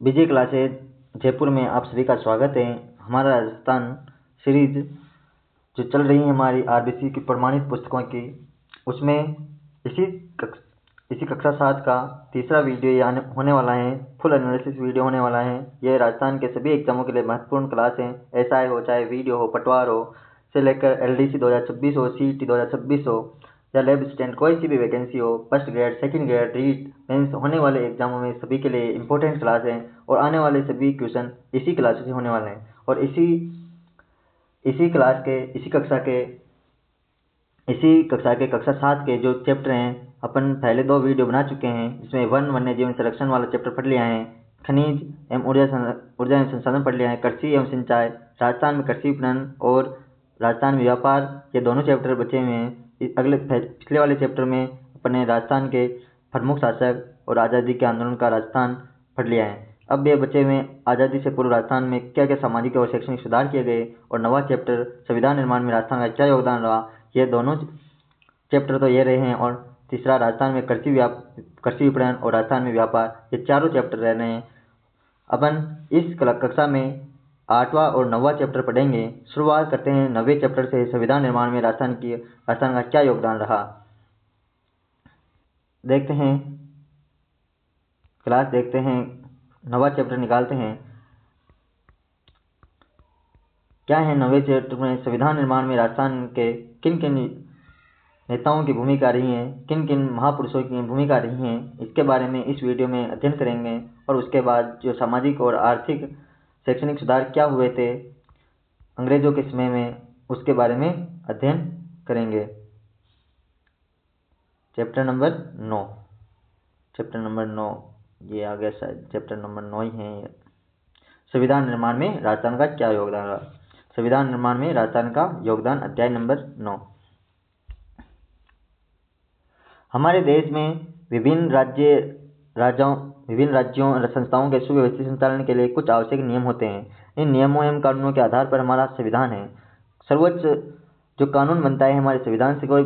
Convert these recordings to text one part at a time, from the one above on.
विजय classes Jaipur में आप सभी का स्वागत है। हमारा राजस्थान सीरीज जो चल रही है हमारी आरबीसी की प्रमाणित पुस्तकों की, उसमें इसी कक्षा 7 का तीसरा वीडियो ये होने वाला है। फुल एनालिसिस वीडियो होने वाला है। यह राजस्थान के सभी एग्जामों के लिए महत्वपूर्ण क्लास है। एसआई हो, चाहे वीडियो हो, पटवार हो से लेकर एलडीसी 2026 हो, सीईटी 2026 हो या लैब असिस्टेंट कोई सी भी वैकेंसी हो, first grade, second grade, REET, mains होने वाले एग्जामों में सभी के लिए इंपॉर्टेंट क्लास है और आने वाले सभी क्वेश्चन इसी क्लास से होने वाले हैं। और इसी कक्षा के कक्षा 7 के जो चैप्टर हैं, अपन पहले 2 वीडियो बना चुके हैं, जिसमें वन्य जीवन संरक्षण वाला चैप्टर पढ़ लिया है, खनिज एवं ऊर्जा एवं संसाधन पढ़ लिया है, कृषि एवं सिंचाई, राजस्थान में कृषि विपणन और राजस्थान में व्यापार, ये दोनों चैप्टर बचे हुए हैं। पिछले वाले चैप्टर में अपने राजस्थान के प्रमुख शासक और आज़ादी के आंदोलन का राजस्थान पढ़ लिया है। अब ये बचे हुए आज़ादी से पूर्व राजस्थान में क्या क्या सामाजिक और शैक्षणिक सुधार किए गए और नवा चैप्टर संविधान निर्माण में राजस्थान का क्या योगदान रहा, ये दोनों चैप्टर तो ये रहे हैं। और तीसरा राजस्थान में कृषि विपणन और राजस्थान में व्यापार, ये चारों चैप्टर रह रहे हैं। अपन इस कक्षा में 8वां और 9वां चैप्टर पढ़ेंगे। शुरुआत करते हैं 9वें चैप्टर से, संविधान निर्माण में राजस्थान का क्या योगदान रहा। देखते हैं क्लास, देखते हैं 9वां चैप्टर निकालते हैं। क्या है 9वें चैप्टर में? संविधान निर्माण में राजस्थान के किन किन नेताओं की भूमिका रही है, किन किन महापुरुषों की भूमिका रही है, इसके बारे में इस वीडियो में अध्ययन करेंगे। और उसके बाद जो सामाजिक और आर्थिक शैक्षणिक सुधार क्या हुए थे अंग्रेजों के समय में, उसके बारे में अध्ययन करेंगे। चैप्टर नंबर 9 ये आ गया शायद, चैप्टर नंबर 9 ही है। संविधान निर्माण में राजस्थान का क्या योगदान रहा। संविधान निर्माण में राजस्थान का योगदान, अध्याय नंबर 9। हमारे देश में विभिन्न राज्यों और संस्थाओं के सुव्यवस्थित संचालन के लिए कुछ आवश्यक नियम होते हैं। इन नियमों एवं कानूनों के आधार पर हमारा संविधान है। सर्वोच्च जो कानून बनता है हमारे संविधान से, कोई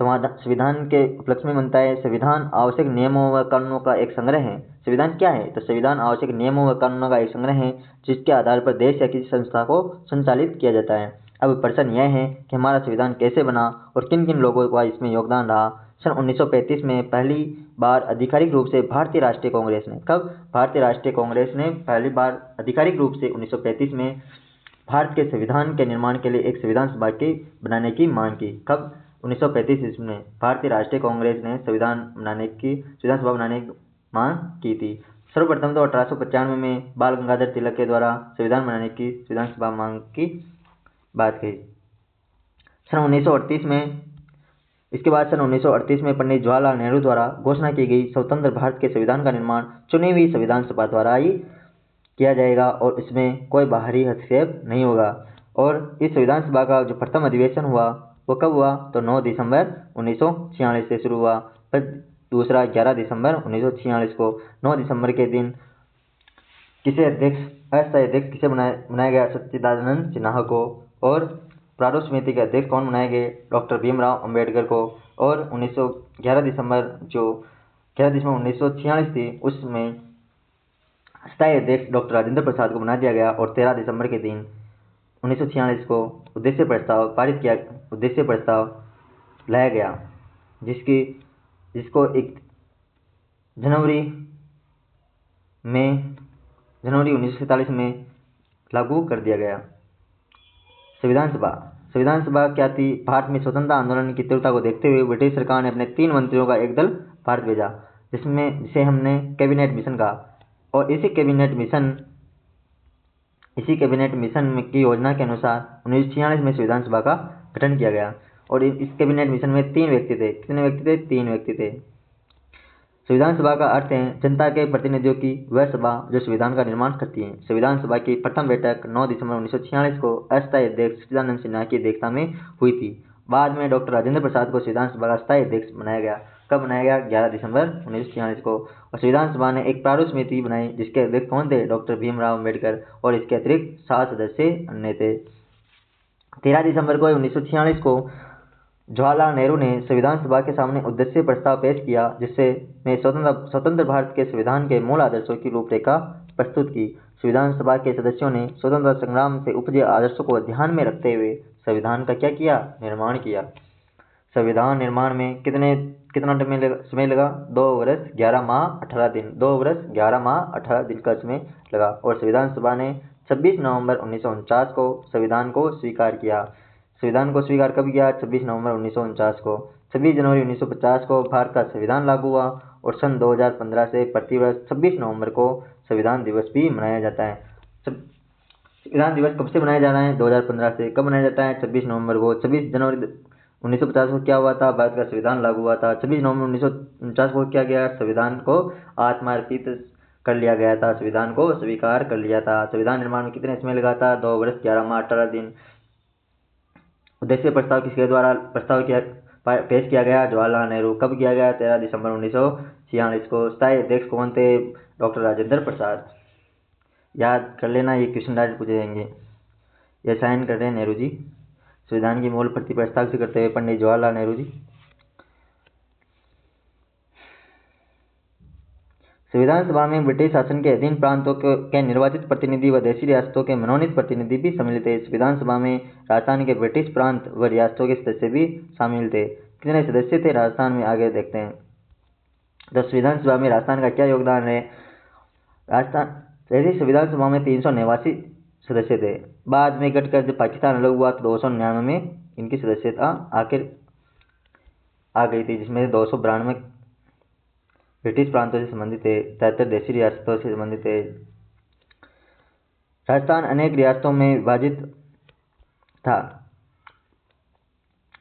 संविधान के उपलक्ष्य में बनता है। संविधान आवश्यक नियमों व कानूनों का एक संग्रह है। संविधान क्या है? तो संविधान आवश्यक नियमों व कानूनों का एक संग्रह है, जिसके आधार पर देश या किसी संस्था को संचालित किया जाता है। अब प्रश्न यह है कि हमारा संविधान कैसे बना और किन किन लोगों का इसमें योगदान रहा। सन 1935 में पहली बार आधिकारिक रूप से भारतीय राष्ट्रीय कांग्रेस ने, कब? भारतीय राष्ट्रीय कांग्रेस ने पहली बार आधिकारिक रूप से 1935 में भारत के संविधान के निर्माण के लिए एक संविधान सभा के बनाने की मांग की। कब? 1935 ईस्वी में भारतीय राष्ट्रीय कांग्रेस ने संविधान सभा बनाने की मांग की थी। सर्वप्रथम तो 1895 में बाल गंगाधर तिलक के द्वारा संविधान बनाने की संविधान सभा मांग की बात कही। सन 1938 में, इसके बाद सन 1938 में पंडित जवाहरलाल नेहरू द्वारा घोषणा की गई स्वतंत्र भारत के संविधान का निर्माण चुनी हुई संविधान सभा द्वारा ही किया जाएगा और इसमें कोई बाहरी हस्तक्षेप नहीं होगा। और इस संविधान सभा का जो प्रथम अधिवेशन हुआ वो कब हुआ? तो 9 दिसंबर 1946 से शुरू हुआ। फिर दूसरा 11 दिसंबर 1946 को। 9 दिसंबर के दिन अस्थायी अध्यक्ष किसे बनाया गया? सच्चिदानंद सिन्हा को। और प्रारूप समिति के अध्यक्ष कौन बनाए गए? डॉक्टर भीमराव अंबेडकर को। और 11 दिसंबर 1946 थी, उसमें अस्थायी अध्यक्ष डॉक्टर राजेंद्र प्रसाद को बना दिया गया। और 13 दिसंबर के दिन 1946 को उद्देश्य प्रस्ताव लाया गया, जिसको 1 जनवरी 1947 में लागू कर दिया गया। संविधान सभा क्या थी? भारत में स्वतंत्रता आंदोलन की तीव्रता को देखते हुए ब्रिटिश सरकार ने अपने 3 मंत्रियों का एक दल भारत भेजा, जिसे हमने कैबिनेट मिशन कहा। और इसी कैबिनेट मिशन की योजना के अनुसार 1946 में संविधान सभा का गठन किया गया। और इस कैबिनेट मिशन में 3 व्यक्ति थे। कितने व्यक्ति थे? 3 व्यक्ति थे। संविधान सभा का अर्थ है जनता के प्रतिनिधियों की वह सभा जो संविधान का निर्माण करती है। संविधान सभा की प्रथम बैठक 9 दिसंबर 1946 को अस्थायी अध्यक्ष सच्चिदानंद सिन्हा की अध्यक्षता में हुई थी। बाद में डॉक्टर राजेंद्र प्रसाद को संविधान सभा का अस्थायी अध्यक्ष बनाया गया। कब बनाया गया? 11 दिसंबर 1946 को। और संविधान सभा ने एक प्रारूप समिति बनाई, जिसके अध्यक्ष कौन थे? डॉक्टर भीमराव अंबेडकर। और इसके अतिरिक्त 7 सदस्य अन्य थे। 13 दिसंबर को 1946 को जवाहरलाल नेहरू ने संविधान सभा के सामने उद्देश्य प्रस्ताव पेश किया, जिससे स्वतंत्र भारत के संविधान के मूल आदर्शों की रूपरेखा प्रस्तुत की। संविधान सभा के सदस्यों ने स्वतंत्रता संग्राम से उपजे आदर्शों को ध्यान में रखते हुए संविधान का क्या किया? निर्माण किया। संविधान निर्माण में कितना समय लगा? 2 वर्ष 11 माह 18 दिन। 2 वर्ष 11 माह 18 दिन का समय लगा। और संविधान सभा ने 26 नवंबर 1949 को संविधान को स्वीकार किया। संविधान को स्वीकार कब किया? 26 नवंबर 1949 को। 26 जनवरी 1950 को भारत का संविधान लागू हुआ और सन 2015 से प्रतिवर्ष 26 नवंबर को संविधान दिवस भी मनाया जाता है। संविधान दिवस कब से मनाया जा रहा है? 2015 से। कब मनाया जाता है? 26 नवंबर को। 26 जनवरी 1950 को क्या हुआ था? भारत का संविधान लागू हुआ था। 26 नवंबर 1949 को क्या किया? संविधान को आत्मार्पित कर लिया गया था, संविधान को स्वीकार कर लिया था। संविधान निर्माण में कितने समय लगा था? 2 वर्ष 11 माह 18 दिन। उद्देश्य प्रस्ताव किसके द्वारा पेश किया गया? जवाहरलाल नेहरू। कब किया गया? 13 दिसंबर 1946 को। स्थायी अध्यक्ष कौन थे? डॉक्टर राजेंद्र प्रसाद। याद कर लेना, ये क्वेश्चन डायरेक्ट पूछे जाएंगे। ये साइन कर रहे हैं नेहरू जी। संविधान की मूल प्रति पर हस्ताक्षर करते हुए पंडित जवाहरलाल नेहरू जी। संविधान सभा में ब्रिटिश शासन के अधीन प्रांतों के निर्वाचित प्रतिनिधि व देशी रियासतों के मनोनीत प्रतिनिधि भी सम्मिलित थे। संविधान सभा में राजस्थान के ब्रिटिश प्रांत व रियासतों के सदस्य भी शामिल थे। कितने सदस्य थे राजस्थान में? आगे देखते हैं। तो संविधान सभा में राजस्थान का क्या योगदान है? संविधान सभा में 389 सदस्य थे। बाद में घटकर जब पाकिस्तान अलग हुआ तो 299 में इनकी सदस्यता आखिर आ गई थी, जिसमें 292 ब्रिटिश प्रांतों से संबंधित थे, 73 देशी रियासतों से संबंधित थे। राजस्थान अनेक रियासतों में विभाजित था।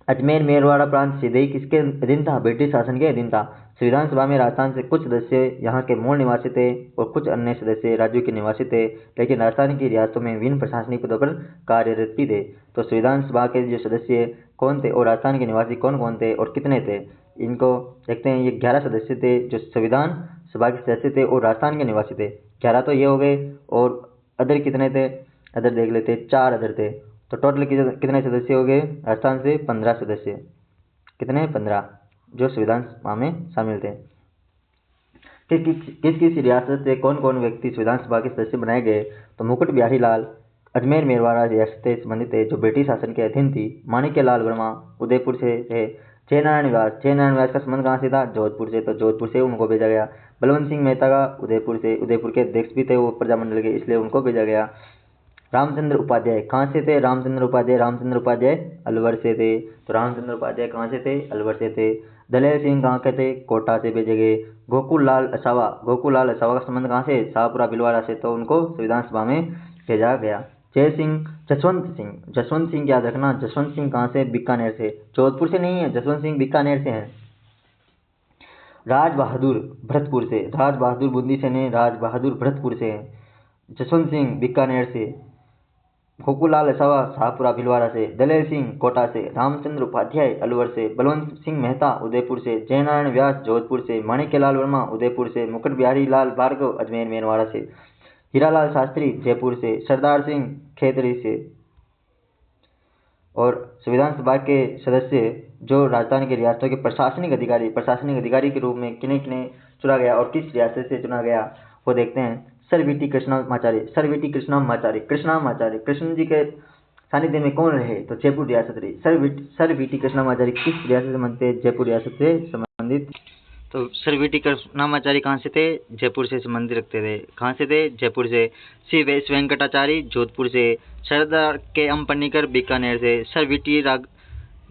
अजमेर मेरवाड़ा प्रांत सीधे ही किसके अधीन था? ब्रिटिश शासन के अधीन था। संविधान सभा में राजस्थान से कुछ सदस्य यहाँ के मूल निवासी थे और कुछ अन्य सदस्य राज्यों के निवासी थे, लेकिन राजस्थान की रियासतों में विभिन्न प्रशासनिक पदों पर कार्यरत भी थे। तो संविधान सभा के जो सदस्य कौन थे और राजस्थान के निवासी कौन कौन थे और कितने थे, इनको देखते हैं। ये 11 सदस्य थे जो संविधान सभा के सदस्य थे और राजस्थान के निवासी थे। 11 तो ये हो गए, और अदर कितने थे? अदर देख लेते, 4 अदर थे। तो टोटल कितने सदस्य हो गए? राजस्थान से 15 सदस्य। कितने? 15 जो संविधान सभा में शामिल थे। किस किस रियासत से कौन कौन व्यक्ति संविधान सभा के सदस्य बनाए गए? तो मुकुट बिहारी लाल अजमेर मेरवाड़ा रियासत से संबंधित थे, जो ब्रिटिश शासन के अधीन थी। माणिक्य लाल वर्मा उदयपुर से थे। जयनारायण व्यास का संबंध कहाँ से था? जोधपुर से, तो जोधपुर से उनको भेजा गया। बलवंत सिंह मेहता का उदयपुर से, उदयपुर के अध्यक्ष भी थे वो प्रजामंडल के, इसलिए उनको भेजा गया। रामचंद्र उपाध्याय कहाँ से थे? रामचंद्र उपाध्याय अलवर से थे। तो रामचंद्र उपाध्याय कहाँ से थे? अलवर से थे। दलेर सिंह कहाँ के थे? कोटा से भेजे गए। गोकुल लाल असावा का संबंध कहाँ से? शाहपुरा भिलवाड़ा से, तो उनको संविधान सभा में भेजा गया। जसवंत सिंह याद रखना। जसवंत सिंह कहाँ से? बीकानेर से। जोधपुर से नहीं है, जसवंत सिंह बीकानेर से हैं। राज बहादुर भरतपुर से, राज बहादुर बूंदी से नहीं, राज बहादुर भरतपुर से हैं। जसवंत सिंह बीकानेर से। गोकुलाल असावा शाहपुरा भिलवाड़ा से। दलेर सिंह कोटा से। रामचंद्र उपाध्याय अलवर से। बलवंत सिंह मेहता उदयपुर से। जयनारायण व्यास जोधपुर से। माणिक्यलाल वर्मा उदयपुर से। मुकुट बिहारी लाल भार्गव अजमेर मेरवाड़ा से। हीरालाल शास्त्री जयपुर से। सरदार सिंह खेतरी से। और संविधान सभा के सदस्य जो राजस्थान के रियासतों के प्रशासनिक अधिकारी के रूप में किन्हें किन्हें चुना गया और किस रियासत से चुना गया, वो देखते हैं। Sir V T Krishnamacharya. Krishna ji के सानिध्य में कौन रहे? तो जयपुर रियासत रही। सर वी टी कृष्णामाचार्य किस रियासत से संबंधित थे? जयपुर रियासत से संबंधित। तो सर वी टी कृष्णामाचार्य कहाँ से थे? जयपुर से संबंधित रखते थे। कहाँ से थे? जयपुर से। सी वेंकटाचार्य जोधपुर से। सरदार के एम पन्नीकर बीकानेर से। सर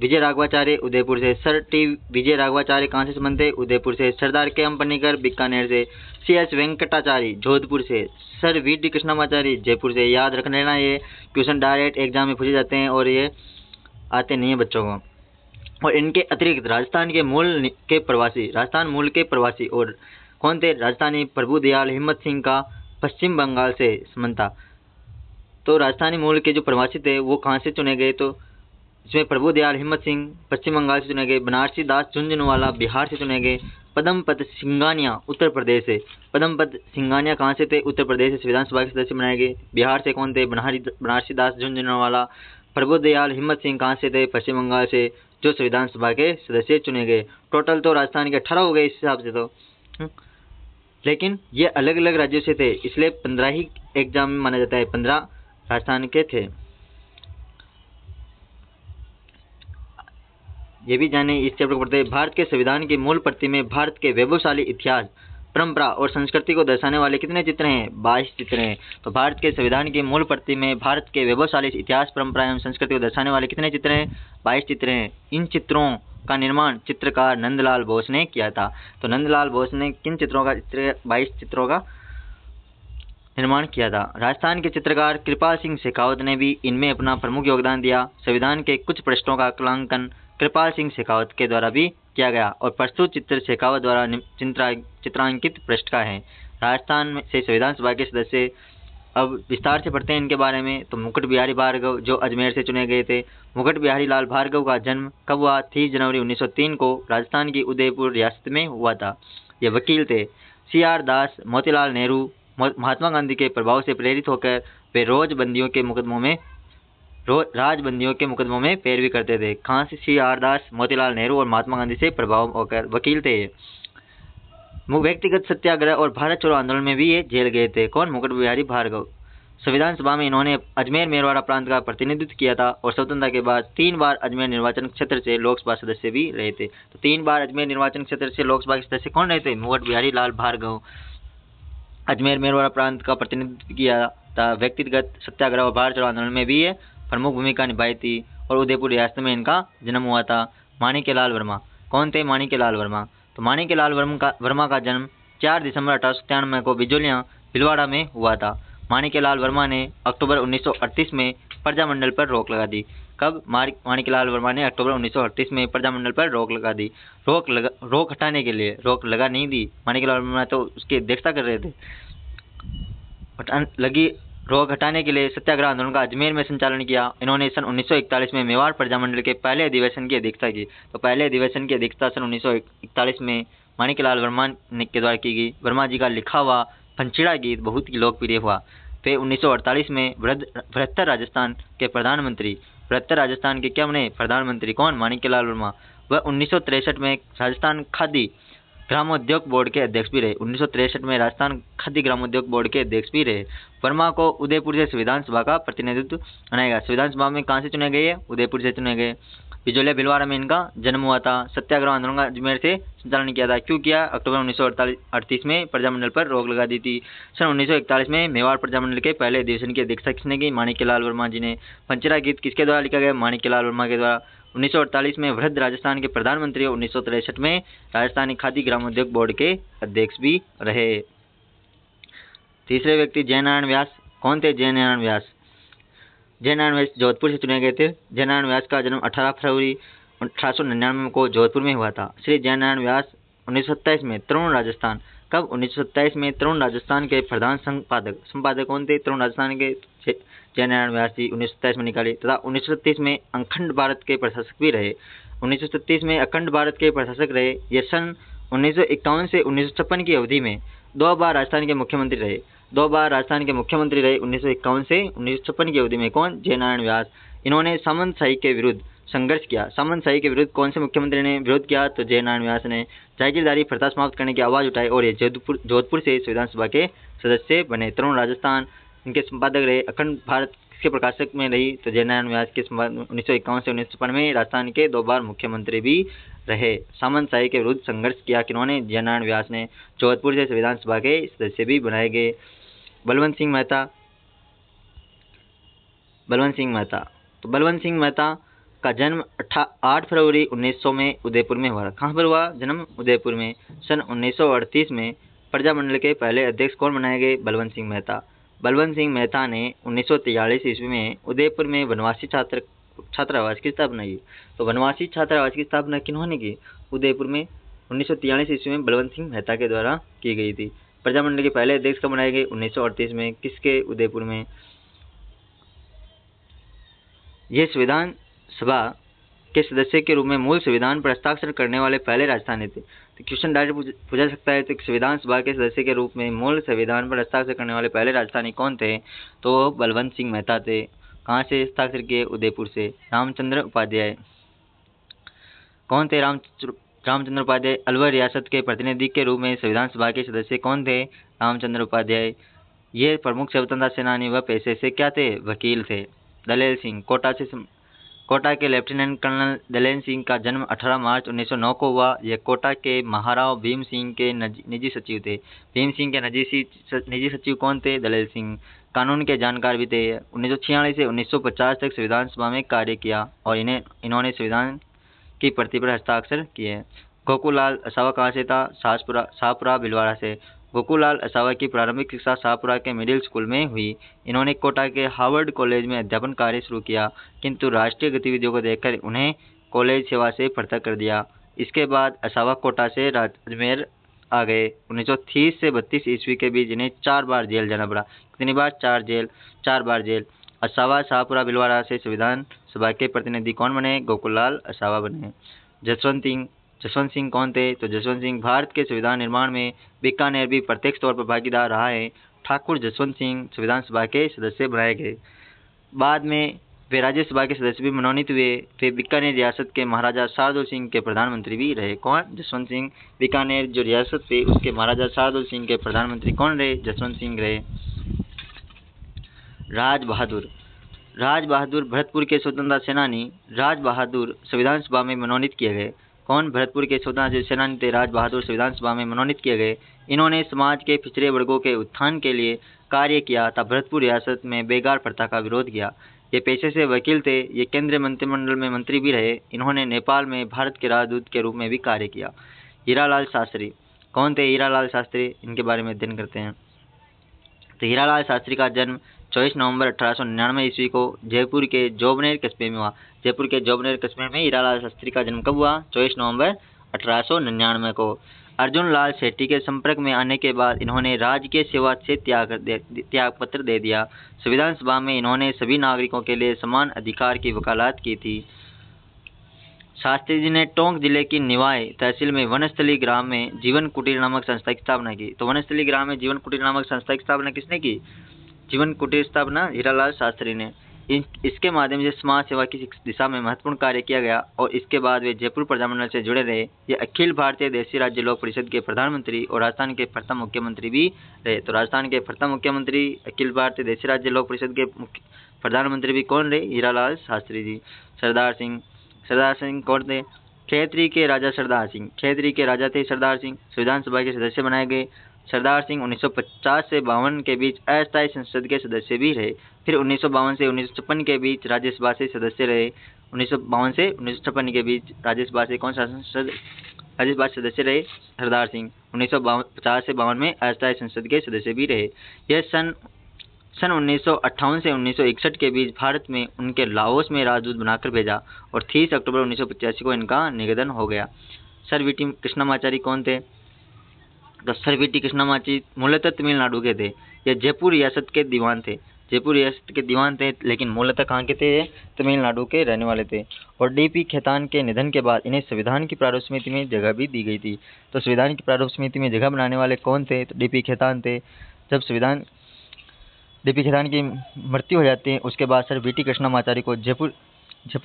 विजय राघवाचार्य उदयपुर से। सर टी विजय राघवाचार्य कहाँ से संबंधित है? उदयपुर से। सरदार के एम पन्नीकर बीकानेर से। सी एस वेंकटाचार्य जोधपुर से। Sir V T Krishnamacharya Jaipur से। याद रख लेना, ये क्वेश्चन डायरेक्ट एग्जाम में पूछे जाते हैं और ये आते नहीं है बच्चों को। और इनके अतिरिक्त राजस्थान मूल के प्रवासी और कौन थे? राजस्थानी प्रभु दयाल हिम्मत सिंह का पश्चिम बंगाल से संबंध था। तो राजस्थानी मूल के जो प्रवासी थे वो कहाँ से चुने गए? तो इसमें प्रभु दयाल हिम्मत सिंह पश्चिम बंगाल से चुने गए। बनारसी दास झुंझुनवाला बिहार से चुने गए। पदमपत सिंघानिया उत्तर प्रदेश से। पदमपत सिंघानिया कहाँ से थे? उत्तर प्रदेश से संविधान सभा के सदस्य बनाए गए। बिहार से कौन थे? बनारसी दास झुंझुनवाला। प्रभु दयाल हिम्मत सिंह कहाँ से थे? पश्चिम बंगाल से, जो संविधान सभा के सदस्य चुने गए। टोटल तो राजस्थान के 18 हो गए इस हिसाब से। तो लेकिन ये अलग अलग राज्यों से थे, इसलिए 15 ही एग्जाम में माना जाता है, 15 राजस्थान के थे। ये भी जाने इस चैप्टर को पढ़ते हैं। भारत के संविधान की मूल प्रति में भारत के वैभवशाली इतिहास, परंपरा और संस्कृति को दर्शाने वाले कितने चित्र हैं? 22 चित्र हैं। तो भारत के संविधान की मूल प्रति में भारत के वैभवशाली इतिहास, परंपरा एवं संस्कृति को दर्शाने वाले कितने चित्र हैं? 22 चित्र हैं। इन चित्रों का निर्माण चित्रकार नंदलाल बोस ने किया था। तो नंदलाल बोस ने किन चित्रों का 22 चित्रों का निर्माण किया था? राजस्थान के चित्रकार कृपाल सिंह शेखावत ने भी इनमें अपना प्रमुख योगदान दिया। संविधान के कुछ पृष्ठों का आकलन कृपाल सिंह शेखावत के द्वारा भी किया गया और प्रस्तुत चित्र शेखावत द्वारा चित्रांकित पृष्ठ का है। राजस्थान से संविधान सभा के सदस्य अब विस्तार से पढ़ते हैं इनके बारे में। तो मुकुट बिहारी भार्गव जो अजमेर से चुने गए थे। मुकुट बिहारी लाल भार्गव का जन्म कब हुआ? 30 जनवरी 1903 को राजस्थान की उदयपुर रियासत में हुआ था। ये वकील थे। CR दास, मोतीलाल नेहरू, महात्मा गांधी के प्रभाव से प्रेरित होकर वे राजबंदियों के मुकदमों में पैरवी करते थे। कहाँ से? CR दास, मोतीलाल नेहरू और महात्मा गांधी से प्रभाव होकर वकील थे। व्यक्तिगत सत्याग्रह और भारत छोड़ो आंदोलन में भी ये जेल गए थे। कौन? मुकुट बिहारी भार्गव। संविधान सभा में इन्होंने अजमेर मेरवाड़ा प्रांत का प्रतिनिधित्व किया था और स्वतंत्रता के बाद 3 बार अजमेर निर्वाचन क्षेत्र से लोकसभा सदस्य भी रहे थे। तो 3 बार अजमेर निर्वाचन क्षेत्र से लोकसभा के सदस्य कौन रहे थे? मुकुट बिहारी लाल भार्गव। अजमेर मेरवाड़ा प्रांत का प्रतिनिधित्व किया था। व्यक्तिगत सत्याग्रह और भारत छोड़ो आंदोलन में भी ये प्रमुख भूमिका निभाई थी और उदयपुर रियासत में इनका जन्म हुआ था। माणिक्यलाल वर्मा। कौन थे माणिक्यलाल वर्मा? तो माणिक्यलाल वर्मा का जन्म 4 दिसंबर 1893 को बिजोलिया भिलवाड़ा में हुआ था। माणिक्यलाल वर्मा ने अक्टूबर 1938 में प्रजामंडल पर रोक लगा दी। कब? माणिक्यलाल वर्मा ने अक्टूबर 1938 में प्रजामंडल पर रोक लगा दी। रोक हटाने के लिए, रोक लगा नहीं दी। माणिक्यलाल वर्मा तो उसकी अध्यक्षता कर रहे थे। रोक हटाने के लिए सत्याग्रह आंदोलन का अजमेर में संचालन किया। इन्होंने सन 1941 में मेवाड़ प्रजामंडल के पहले अधिवेशन की अध्यक्षता की। तो पहले अधिवेशन की अध्यक्षता सन 1941 में माणिक्यलाल वर्मा के द्वारा की गई। वर्मा जी का लिखा हुआ पंचीड़ा गीत बहुत ही लोकप्रिय हुआ। फिर 1948 में बृहत्तर राजस्थान के क्या बने? प्रधानमंत्री। कौन? माणिक्यलाल वर्मा। वह 1963 में राजस्थान खादी ग्रामोद्योग बोर्ड के अध्यक्ष भी रहे। 1963 में राजस्थान खादी ग्रामोद्योग बोर्ड के अध्यक्ष भी रहे। वर्मा को उदयपुर से संविधान सभा का प्रतिनिधित्व बनाएगा। संविधान सभा में कहाँ से चुने गए? उदयपुर से चुने गए। बिजोलिया भिलवाड़ा में इनका जन्म हुआ था। सत्याग्रह आंदोलन का अजमेर से संचालन किया था। क्यों किया? अक्टूबर 1938 में प्रजामंडल पर रोक लगा दी थी। सन 1941 में मेवाड़ प्रजामंडल के पहले अधिवेशन की अध्यक्षता किसने की? माणिक्यलाल वर्मा जी ने। पंचरा गीत किसके द्वारा लिखा गया? माणिक्यलाल वर्मा के द्वारा। 1948 में वृद्ध राजस्थान के प्रधानमंत्री और 1963 में राजस्थानी खादी ग्रामोद्योग बोर्ड के अध्यक्ष भी रहे। तीसरे व्यक्ति जयनारायण व्यास। कौन थे जयनारायण व्यास? जयनारायण व्यास जोधपुर से चुने गए थे। जयनारायण व्यास का जन्म 18 फरवरी 1899 को जोधपुर में हुआ था। श्री जयनारायण व्यास 1927 में तरुण राजस्थान। कब? 1927 में तरुण राजस्थान के प्रधान संपादक कौन थे? तरुण राजस्थान के जयनारायण व्यास जी 1927 में निकाले तथा 1936 में अखंड भारत के प्रशासक भी रहे। 1936 में अखंड भारत के प्रशासक रहे। ये सन 1951 से 1956 की अवधि में 2 बार राजस्थान के मुख्यमंत्री रहे। 1951 से 1956 की अवधि में। कौन? जयनारायण व्यास। इन्होंने सामंतशाही के विरुद्ध संघर्ष किया। सामंतशाही के विरुद्ध कौन से मुख्यमंत्री ने विरोध किया? तो जयनारायण व्यास ने। जागीरदारी प्रथा समाप्त करने की आवाज उठाई और ये जोधपुर से संविधान सभा के सदस्य बने। तरुण राजस्थान इनके संपादक रहे। अखंड भारत के प्रकाशक में रही। तो जयनारायण व्यास के 1951 से 1956 में राजस्थान के 2 बार मुख्यमंत्री भी रहे। सामंतशाही के विरुद्ध संघर्ष किया किन्होंने? जयनारायण व्यास ने। जोधपुर से संविधान सभा के सदस्य भी बनाए गए। बलवंत सिंह मेहता। तो बलवंत सिंह मेहता का जन्म 8 फरवरी 1900 में उदयपुर में हुआ। कहाँ पर हुआ जन्म? उदयपुर में। सन 1938 में प्रजामंडल के पहले अध्यक्ष कौन बनाए गए? बलवंत सिंह मेहता। बलवंत सिंह मेहता ने 1943 ईस्वी में उदयपुर में वनवासी छात्रावास की स्थापना की। तो वनवासी छात्रावास की स्थापना किन्होंने की? उदयपुर में 1943 ईस्वी में बलवंत सिंह मेहता के द्वारा की गई थी। प्रजामंडल के पहले अध्यक्ष कब बनाए गए? 1938 में। किसके? उदयपुर में। ये संविधान सभा के सदस्य के रूप में मूल संविधान पर हस्ताक्षर करने वाले पहले राजस्थानी थे। तो क्वेश्चन डायरेक्ट पूछा सकता है, तो संविधान सभा के सदस्य के रूप में मूल संविधान पर हस्ताक्षर करने वाले पहले राजस्थानी कौन थे? तो बलवंत सिंह मेहता थे। कहाँ से हस्ताक्षर किए? उदयपुर से। रामचंद्र उपाध्याय। कौन थे रामचंद्र उपाध्याय। अलवर रियासत के प्रतिनिधि के रूप में संविधान सभा के सदस्य कौन थे? रामचंद्र उपाध्याय। ये प्रमुख स्वतंत्रता सेनानी व पेशे से क्या थे? वकील थे। दलेल सिंह। कोटा के लेफ्टिनेंट कर्नल दलेल सिंह का जन्म 18 मार्च 1909 को हुआ। यह कोटा के महाराव भीम सिंह के निजी सचिव थे। भीम सिंह के निजी सचिव कौन थे? दलेल सिंह। कानून के जानकार भी थे। 1946 से 1950 तक संविधान सभा में कार्य किया और इन्होंने संविधान की प्रति पर हस्ताक्षर किए। गोकुललाल असावा कहाँ से था? शाहपुरा भिलवाड़ा से। गोकुललाल असावा की प्रारंभिक शिक्षा शाहपुरा के मिडिल स्कूल में हुई। इन्होंने कोटा के हार्वर्ड कॉलेज में अध्यापन कार्य शुरू किया, किंतु राष्ट्रीय गतिविधियों को देखकर उन्हें कॉलेज सेवा से पृथक कर दिया। इसके बाद असावा कोटा से अजमेर आ गए। 1930 से 32 ईस्वी के बीच इन्हें 4 बार जेल जाना पड़ा। कितनी बार? 4 बार जेल। असावा शाहपुरा भिलवाड़ा से संविधान सभा के प्रतिनिधि कौन बने? गोकुललाल असावा बने। जसवंत सिंह कौन थे? तो जसवंत सिंह भारत के संविधान निर्माण में बीकानेर भी प्रत्यक्ष तौर पर भागीदार रहा है। ठाकुर जसवंत सिंह संविधान सभा के सदस्य बनाए गए। बाद में वे राज्यसभा के सदस्य भी मनोनीत हुए। वे बीकानेर रियासत के महाराजा शार्दुल सिंह के प्रधानमंत्री भी रहे। कौन? जसवंत सिंह। बीकानेर जो रियासत थे उसके महाराजा शार्दुल सिंह के प्रधानमंत्री कौन रहे? जसवंत सिंह रहे। राज बहादुर भरतपुर के स्वतंत्रता सेनानी राज बहादुर संविधान सभा में मनोनीत किए गए। कौन भरतपुर के स्वतंत्रता सेनानी थे? राज बहादुर संविधान सभा में मनोनीत किए गए। इन्होंने समाज के पिछड़े वर्गों के उत्थान के लिए कार्य किया तथा भरतपुर रियासत में बेगार प्रथा का विरोध किया। ये पेशे से वकील थे। ये केंद्रीय मंत्रिमंडल में मंत्री भी रहे। इन्होंने नेपाल में भारत के राजदूत के रूप में भी कार्य किया। हीरालाल शास्त्री कौन थे? हीरालाल शास्त्री, इनके बारे में अध्ययन करते हैं। तो हीरालाल शास्त्री का जन्म 24 नवंबर 1899 ईस्वी को जयपुर के जोबनेर कस्बे में हुआ। जयपुर के जोबनेर कस्बे में हीरालाल शास्त्री का जन्म कब हुआ? 24 नवंबर 1899 को। अर्जुन लाल सेठी के संपर्क में आने के बाद इन्होंने राजकीय सेवा से त्यागपत्र दे दिया। संविधान सभा में इन्होंने सभी नागरिकों के लिए समान अधिकार की वकालत की थी। शास्त्री जी ने टोंक जिले की निवाय तहसील में वनस्थली ग्राम में जीवन कुटीर नामक संस्था की स्थापना की। तो वनस्थली ग्राम में जीवन कुटीर नामक संस्था की स्थापना किसने की? जीवन कुटीर स्थापना हीरालाल शास्त्री ने। इसके माध्यम से समाज सेवा की दिशा में महत्वपूर्ण कार्य किया गया और इसके बाद वे जयपुर प्रजामंडल से जुड़े रहे। ये अखिल भारतीय देशी राज्य लोक परिषद के प्रधानमंत्री और राजस्थान के प्रथम मुख्यमंत्री भी रहे। तो राजस्थान के प्रथम मुख्यमंत्री, अखिल भारतीय देशी राज्य लोक परिषद के प्रधानमंत्री भी कौन रहे? हीरालाल शास्त्री जी। सरदार सिंह कौन थे? खेतरी के राजा सरदार सिंह। खेतरी के राजा थे सरदार सिंह। संविधान सभा के सदस्य बनाए गए। सरदार सिंह 1950 से 52 के बीच अस्थायी संसद के सदस्य भी रहे। फिर 1952 से 1956 के बीच राज्यसभा से सदस्य रहे। 1952 से 1956 के बीच राज्यसभा से कौन सा राज्यसभा सदस्य रहे? सरदार सिंह। 1950 से 52 में अस्थायी संसद के सदस्य भी रहे। यह सन 1958 से 1961 के बीच भारत में उनके लाओस में राजदूत बनाकर भेजा और 30 अक्टूबर 1985 को इनका निधन हो गया। सर वी टी कृष्णमाचारी कौन थे? तो सर वी टी कृष्णमाचारी मूलतः तमिलनाडु के थे। यह जयपुर रियासत के दीवान थे। लेकिन मूलतः कहाँ के थे? तमिलनाडु के रहने वाले थे। और डी.पी. खेतान के निधन के बाद इन्हें संविधान की प्रारूप समिति में जगह भी दी गई थी। तो संविधान की प्रारूप समिति में जगह बनाने वाले कौन थे? तो डी.पी. खेतान थे। जब डी.पी. खेतान की मृत्यु हो जाती है उसके बाद सर वी टी कृष्णमाचारी को जयपुर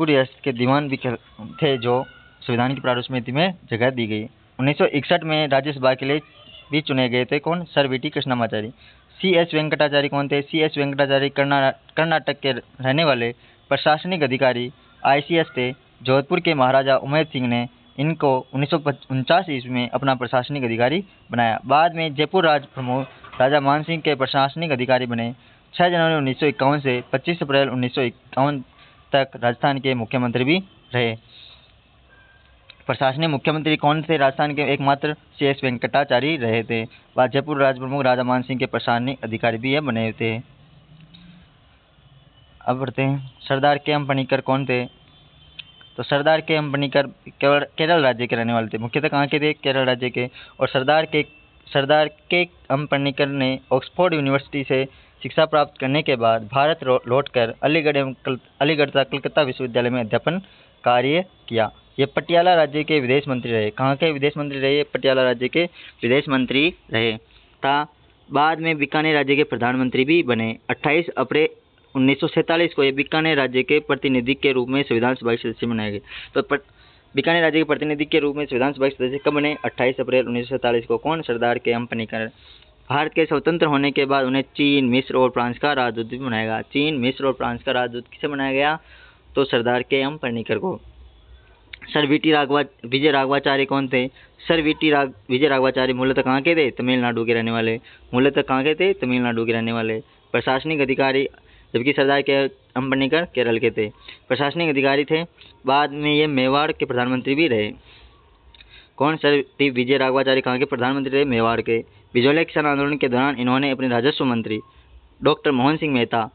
रियासत के दीवान भी थे, जो संविधान की प्रारूप समिति में जगह दी गई। 1961 में राज्यसभा के लिए भी चुने गए थे। कौन? Sir V T Krishnamachari. C.S. Venkatachari कौन थे? C.S. वेंकटाचारी कर्नाटक के रहने वाले प्रशासनिक अधिकारी ICS थे। जोधपुर के महाराजा उमेद सिंह ने इनको 1949 ईस्वी में अपना प्रशासनिक अधिकारी बनाया। बाद में जयपुर राज प्रमुख राजा मान सिंह के प्रशासनिक अधिकारी बने। 6 जनवरी 1951 से 25 अप्रैल 1951 तक राजस्थान के मुख्यमंत्री भी रहे। प्रशासनिक मुख्यमंत्री कौन थे? राजस्थान के एकमात्र C.S. वेंकटाचारी रहे थे। बाद जयपुर राज प्रमुख राजा मान सिंह के प्रशासनिक अधिकारी भी बने थे। अब बढ़ते हैं, सरदार के.एम. पनिकर कौन थे? तो सरदार के.एम. पनिकर केरल राज्य के रहने वाले थे। मुख्यतः कहाँ के थे? केरल राज्य के। और सरदार के.एम. पनिकर ने ऑक्सफोर्ड यूनिवर्सिटी से शिक्षा प्राप्त करने के बाद भारत लौटकर अलीगढ़ तथा कलकत्ता विश्वविद्यालय में अध्यापन कार्य किया। ये पटियाला राज्य के विदेश मंत्री रहे। कहाँ के विदेश मंत्री रहे? पटियाला राज्य के विदेश मंत्री रहे था। बाद में बीकानेर राज्य के प्रधानमंत्री भी बने। 28 अप्रैल 1947 को ये बीकानेर राज्य के प्रतिनिधि के रूप में संविधान सभा के सदस्य बनाए गए। तो बीकानेर राज्य के प्रतिनिधि के रूप में संविधान सभा के सदस्य कब बने? 28 अप्रैल 1947 को। कौन? सरदार के एम पन्नीकर। भारत के स्वतंत्र होने के बाद उन्हें चीन, मिस्र और फ्रांस का राजदूत भी बनाया गया। चीन, मिस्र और फ्रांस का राजदूत किसे बनाया गया? तो सरदार के एम पन्नीकर को। सर विजय राघवाचार्य कौन थे? सर विजय राघवाचार्य मूलतः कहाँ के थे? तमिलनाडु के रहने वाले। मूलतः कहाँ के थे? तमिलनाडु के रहने वाले। प्रशासनिक अधिकारी, जबकि सरदार के एम पन्नीकर केरल के थे, प्रशासनिक अधिकारी थे। बाद में ये मेवाड़ के प्रधानमंत्री भी रहे। कौन? सर विजय राघवाचार्य कहाँ के प्रधानमंत्री रहे? मेवाड़ के। बिजोलिया किसान आंदोलन के दौरान इन्होंने अपने राजस्व मंत्री डॉक्टर मोहन सिंह मेहता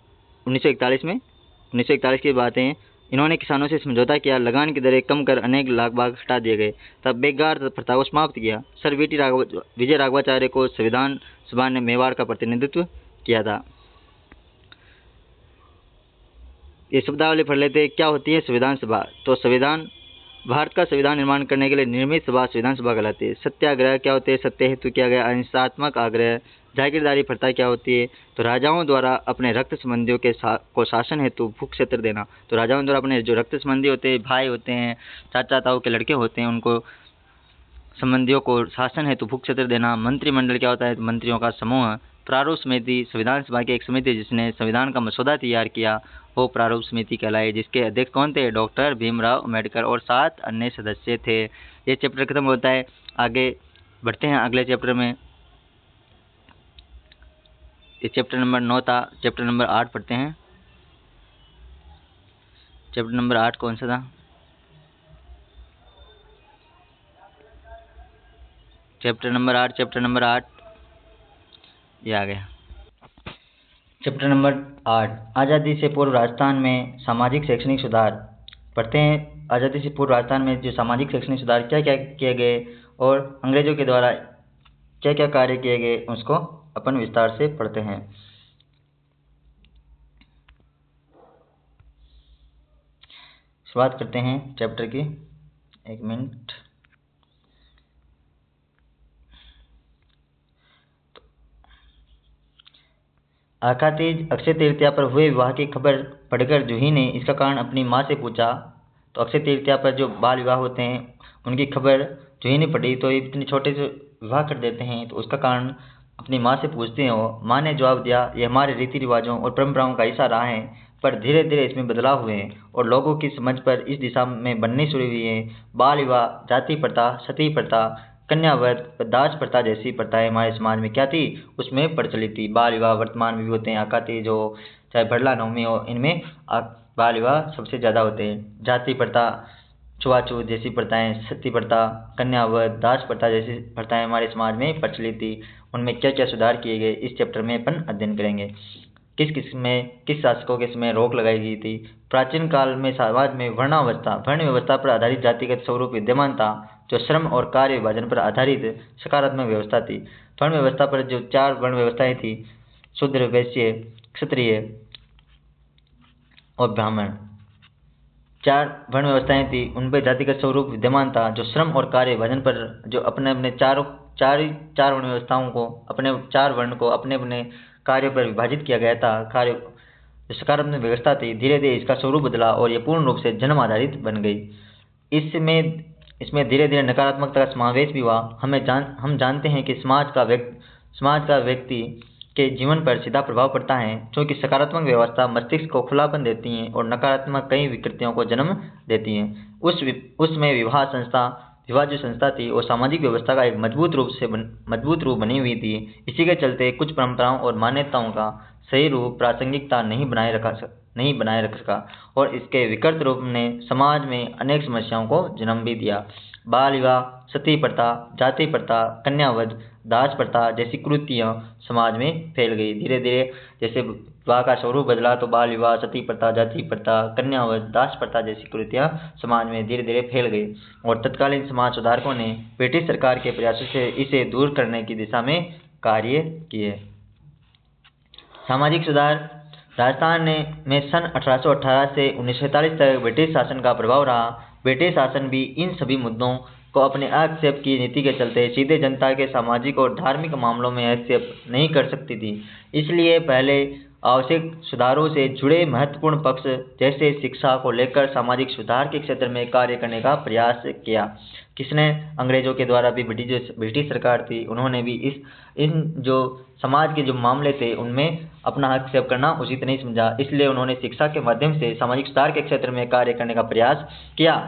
1941 की बातें हैं, इन्होंने किसानों से समझौता किया, लगान की दरें कम कर अनेक लाख बाग हटा दिए गए, तब बेगार प्रथा को समाप्त किया। सर विजय राघवाचार्य को संविधान सभा ने मेवाड़ का प्रतिनिधित्व किया था। ये शब्दावली पढ़ लेते हैं। क्या होती है संविधान सभा? तो भारत का संविधान निर्माण करने के लिए निर्मित सभा संविधान सभा कहलाती है। सत्याग्रह क्या होते हैं? सत्य हेतु किया गया अहिंसात्मक आग्रह। जागीरदारी प्रथा क्या होती है? तो राजाओं द्वारा अपने रक्त संबंधियों को शासन हेतु भू क्षेत्र देना। तो राजाओं द्वारा अपने जो रक्त संबंधी होते हैं, भाई होते हैं, चाचा ताऊ के लड़के होते हैं, उनको संबंधियों को शासन हेतु भू क्षेत्र देना। मंत्रिमंडल क्या होता है? मंत्रियों का समूह। प्रारूप समिति संविधान सभा की एक समिति जिसने संविधान का मसौदा तैयार किया, वो प्रारूप समिति कहलाई, जिसके अध्यक्ष कौन थे? डॉक्टर भीमराव अम्बेडकर और 7 अन्य सदस्य थे। ये चैप्टर खत्म होता है। आगे बढ़ते हैं अगले चैप्टर में। ये चैप्टर नंबर 9 था। चैप्टर नंबर 8 पढ़ते हैं। चैप्टर नंबर 8 कौन सा था? चैप्टर नंबर 8 ये आ गया। चैप्टर नंबर 8 आज़ादी से पूर्व राजस्थान में सामाजिक शैक्षणिक सुधार पढ़ते हैं। आज़ादी से पूर्व राजस्थान में जो सामाजिक शैक्षणिक सुधार क्या क्या किए गए और अंग्रेजों के द्वारा क्या क्या कार्य किए गए, उसको अपन विस्तार से पढ़ते हैं। शुरुआत करते हैं चैप्टर की। एक मिनट। आखातीज अक्षय तृतीया पर हुए विवाह की खबर पढ़कर जूही ने इसका कारण अपनी माँ से पूछा। तो अक्षय तृतीया पर जो बाल विवाह होते हैं उनकी खबर जूही ने पढ़ी, तो ये इतने छोटे से विवाह कर देते हैं, तो उसका कारण अपनी माँ से पूछते हैं। वो माँ ने जवाब दिया, ये हमारे रीति रिवाजों और परंपराओं का हिस्सा रहा है, पर धीरे धीरे इसमें बदलाव हुए हैं और लोगों की समझ पर इस दिशा में बननी शुरू हुई है। बाल विवाह, जाति प्रथा, सती प्रथा, कन्यावध, दास प्रथा जैसी प्रथाएं हमारे समाज में क्या थी? उसमें प्रचलित थी। बाल विवाह वर्तमान में भी होते हैं। आखाती जो चाहे बड़ला नवमी हो, इनमें बाल विवाह सबसे ज़्यादा होते हैं। जाति प्रथा, छुआछूत जैसी प्रथाएं, सती प्रथा, कन्यावध, दास प्रथा जैसी प्रथाएं हमारे समाज में प्रचलित थी। उनमें क्या क्या सुधार किए गए इस चैप्टर में अपन अध्ययन करेंगे। किस शासकों के समय रोक लगाई गई थी? प्राचीन काल में समाज में वर्ण व्यवस्था पर आधारित जातिगत स्वरूप विद्यमान था, जो श्रम और कार्य विभाजन पर आधारित सकारात्मक व्यवस्था थी। वर्ण व्यवस्था पर जो 4 वर्ण व्यवस्थाएं थी, शूद्र, वैश्य, क्षत्रिय और ब्राह्मण, 4 वर्ण व्यवस्थाएं थी। उन पर जातिगत स्वरूप विद्यमान था, जो श्रम और कार्य विभाजन पर जो अपने चार वर्ण व्यवस्थाओं को, अपने 4 वर्ण को अपने अपने कार्य पर विभाजित किया गया था। कार्य सकारात्मक व्यवस्था थी। धीरे धीरे इसका स्वरूप बदला और ये पूर्ण रूप से जन्म आधारित बन गई। इसमें धीरे धीरे नकारात्मकता का समावेश भी हुआ। हम जानते हैं कि समाज का व्यक्ति के जीवन पर सीधा प्रभाव पड़ता है, क्योंकि सकारात्मक व्यवस्था मस्तिष्क को खुलापन देती है और नकारात्मक कई विकृतियों को जन्म देती है। उसमें विवाह जो संस्था थी वो सामाजिक व्यवस्था का एक मजबूत रूप बनी हुई थी। इसी के चलते कुछ परंपराओं और मान्यताओं का सही रूप प्रासंगिकता नहीं बनाए रख सका और इसके विकृत रूप ने समाज में अनेक समस्याओं को जन्म भी दिया। बाल विवाह, सती प्रथा, जाति प्रथा, कन्यावध, दास प्रथा जैसी कुरीतियाँ समाज में फैल गई। धीरे धीरे जैसे विवाह का स्वरूप बदला, तो बाल विवाह, सती प्रथा, जाति प्रथा, कन्यावध, दास प्रथा जैसी कुरीतियाँ समाज में धीरे धीरे फैल गई और तत्कालीन समाज सुधारकों ने ब्रिटिश सरकार के प्रयासों से इसे दूर करने की दिशा में कार्य किए। सामाजिक सुधार। राजस्थान में सन 1818 से 1947 तक ब्रिटिश शासन का प्रभाव रहा। ब्रिटिश शासन भी इन सभी मुद्दों को अपने हस्तक्षेप की नीति के चलते सीधे जनता के सामाजिक और धार्मिक मामलों में हस्तक्षेप नहीं कर सकती थी। इसलिए पहले आवश्यक सुधारों से जुड़े महत्वपूर्ण पक्ष जैसे शिक्षा को लेकर सामाजिक सुधार के क्षेत्र में कार्य करने का प्रयास किया। किसने? अंग्रेजों के द्वारा भी ब्रिटिश सरकार थी, उन्होंने भी इन जो समाज के जो मामले थे उनमें अपना हस्तक्षेप करना उचित नहीं समझा, इसलिए उन्होंने शिक्षा के माध्यम से सामाजिक सुधार के क्षेत्र में कार्य करने का प्रयास किया।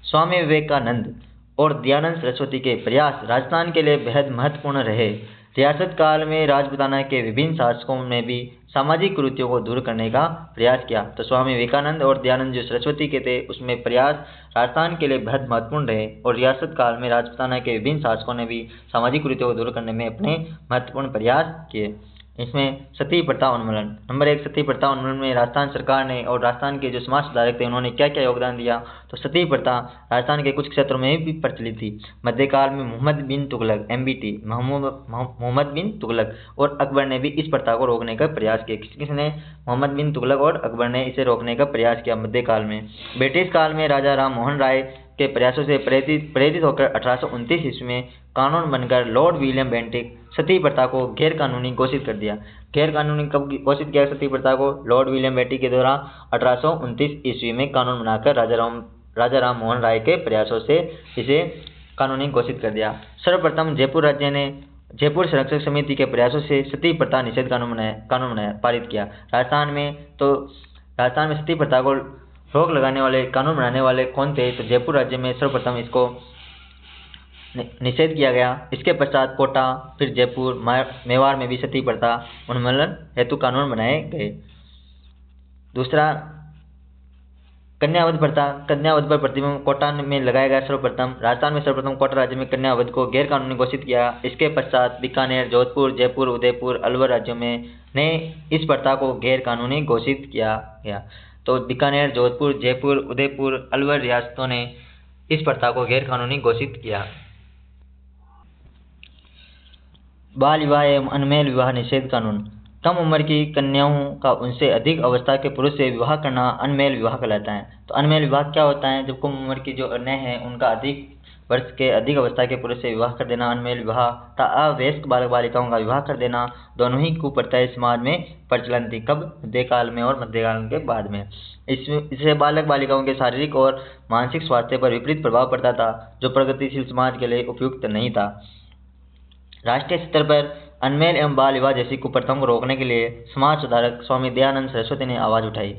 स्वामी विवेकानंद और दयानंद सरस्वती के प्रयास राजस्थान के लिए बेहद महत्वपूर्ण रहे। रियासत काल में राजपूताना के विभिन्न शासकों ने भी सामाजिक कुरीतियों को दूर करने का प्रयास किया। तो स्वामी विवेकानंद और दयानंद जो सरस्वती के थे उसमें प्रयास राजस्थान के लिए बेहद महत्वपूर्ण रहे, और रियासत काल में राजपूताना के विभिन्न शासकों ने भी सामाजिक कुरीतियों को दूर करने में अपने महत्वपूर्ण प्रयास किए। इसमें सती प्रथा उन्मूलन। नंबर 1, सती प्रथा उन्मूलन में राजस्थान सरकार ने और राजस्थान के जो समाज सुधारक थे उन्होंने क्या क्या योगदान दिया? तो सती प्रथा राजस्थान के कुछ क्षेत्रों में भी प्रचलित थी। मध्यकाल में मोहम्मद बिन तुगलक MBT मोहम्मद बिन तुगलक और अकबर ने भी इस प्रथा को रोकने का प्रयास किया। किसने? मोहम्मद बिन तुगलक और अकबर ने इसे रोकने का प्रयास किया मध्यकाल में। ब्रिटिश काल में राजा राम मोहन राय के प्रयासों से प्रेरित होकर 1829 ईस्वी में कानून बनकर लॉर्ड विलियम बेंटिक सती प्रथा को गैर कानूनी घोषित कर दिया। गैर कानूनी कब घोषित किया सती प्रथा को? लॉर्ड विलियम बेंटिक के द्वारा 1829 ईस्वी में कानून बनाकर राजा राम मोहन राय के प्रयासों से इसे कानूनी घोषित कर दिया। सर्वप्रथम जयपुर राज्य ने जयपुर संरक्षक समिति के प्रयासों से सती प्रथा निषेध कानून बनाया पारित किया। राजस्थान में सती प्रथा को रोक लगाने वाले कानून बनाने वाले कौन थे? तो जयपुर राज्य में सर्वप्रथम इसको निषेध किया गया। इसके पश्चात कोटा, फिर जयपुर, मेवाड़ में भी सती प्रथा उन्मूलन हेतु कानून बनाए गए। दूसरा, कन्यावध प्रथा। कन्यावध पर प्रतिबंध कोटा में लगाया गया। राजस्थान में सर्वप्रथम कोटा राज्य में कन्यावध को गैर कानूनी घोषित किया। इसके पश्चात बीकानेर, जोधपुर, जयपुर, उदयपुर, अलवर राज्यों में ने इस प्रथा को गैर कानूनी घोषित किया गया। तो बीकानेर, जोधपुर, जयपुर, उदयपुर, अलवर रियासतों ने इस प्रथा को गैर कानूनी घोषित किया। बाल विवाह एवं अनमेल विवाह निषेध कानून। कम उम्र की कन्याओं का उनसे अधिक अवस्था के पुरुष से विवाह करना अनमेल विवाह कहलाता है। तो अनमेल विवाह क्या होता है? जब कम उम्र की जो कन्या है उनका अधिक वर्ष के अधिक अवस्था के पुरुष से विवाह कर देना अनमेल विवाह तथा अवयस्क बालक बालिकाओं का विवाह कर देना, दोनों ही कुप्रथाएं समाज में प्रचलन थी। कब? मध्यकाल में और मध्यकाल के बाद में। इससे बालक बालिकाओं के शारीरिक और मानसिक स्वास्थ्य पर विपरीत प्रभाव पड़ता था, जो प्रगतिशील समाज के लिए उपयुक्त नहीं था। राष्ट्रीय स्तर पर अनमेल एवं बाल विवाह जैसी कुप्रथाओं को रोकने के लिए समाज सुधारक स्वामी दयानंद सरस्वती ने आवाज उठाई।